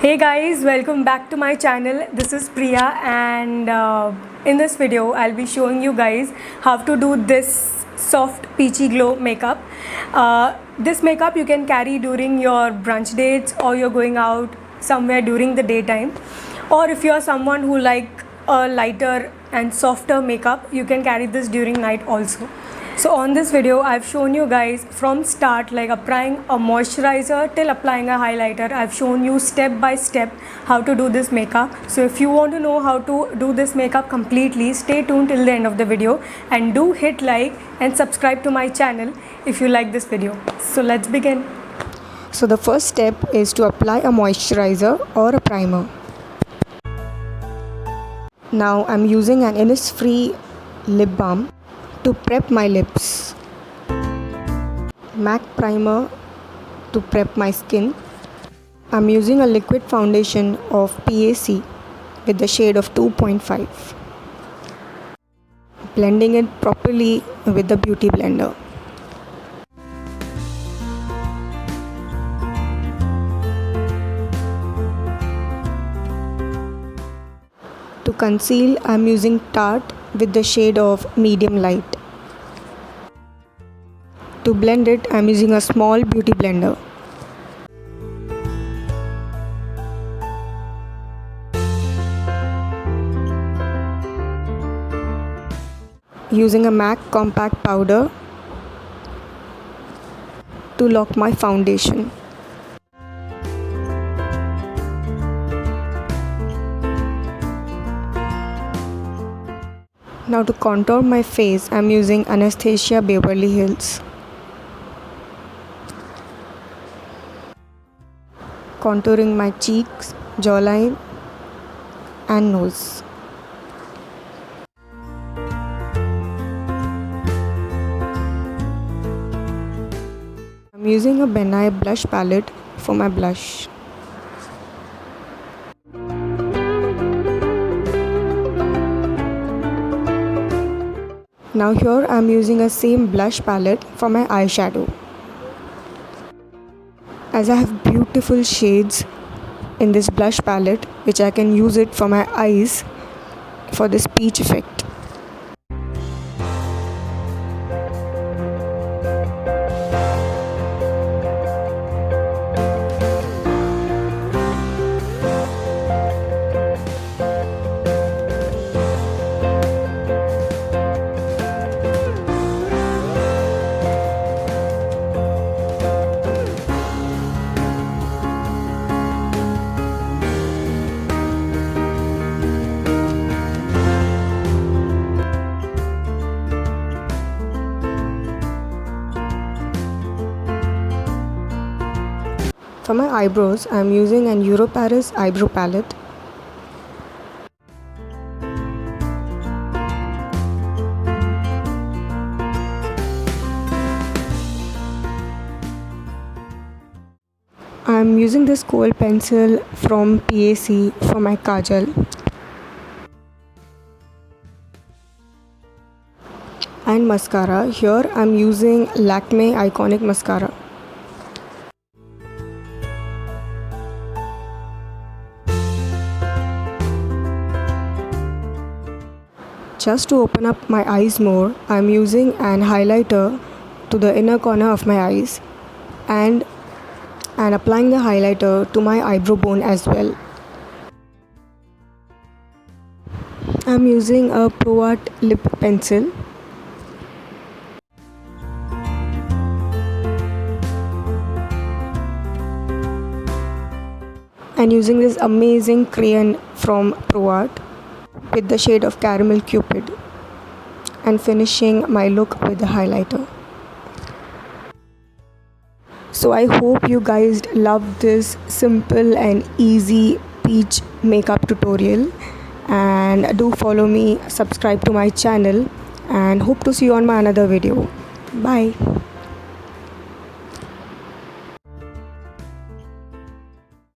Hey guys, welcome back to my channel. This is Priya and in this video I'll be showing you guys how to do this soft peachy glow makeup. This makeup you can carry during your brunch dates or you're going out somewhere during the daytime, or if you're someone who like a lighter and softer makeup, you can carry this during night also. So on this video I've shown you guys from start, like applying a moisturizer till applying a highlighter. I've shown you step by step how to do this makeup. So if you want to know how to do this makeup completely, stay tuned till the end of the video and do hit like and subscribe to my channel if you like this video. So let's begin. So the first step is to apply a moisturizer or a primer. Now I'm using an Innisfree lip balm to prep my lips, MAC primer to prep my skin. I'm using a liquid foundation of PAC with the shade of 2.5, blending it properly with the beauty blender. To conceal, I'm using Tarte with the shade of medium light. To blend it, I'm using a small beauty blender. Using a MAC compact powder to lock my foundation. Now to contour my face, I'm using Anastasia Beverly Hills. Contouring my cheeks, jawline and nose. I'm using a benign blush palette for my blush. Now here I'm using a same blush palette for my eyeshadow, as I have beautiful shades in this blush palette which I can use it for my eyes for this peach effect. For my eyebrows, I am using an Paris eyebrow palette. I am using this Khol Pencil from PAC for my kajal. And mascara, here I am using Lakme Iconic Mascara. Just to open up my eyes more, I am using an highlighter to the inner corner of my eyes and applying the highlighter to my eyebrow bone as well. I am using a Pro Art lip pencil. And using this amazing crayon from Pro Art with the shade of Caramel Cupid, and finishing my look with the highlighter. So I hope you guys love this simple and easy peach makeup tutorial, and do follow me, subscribe to my channel, and hope to see you on my another video. Bye.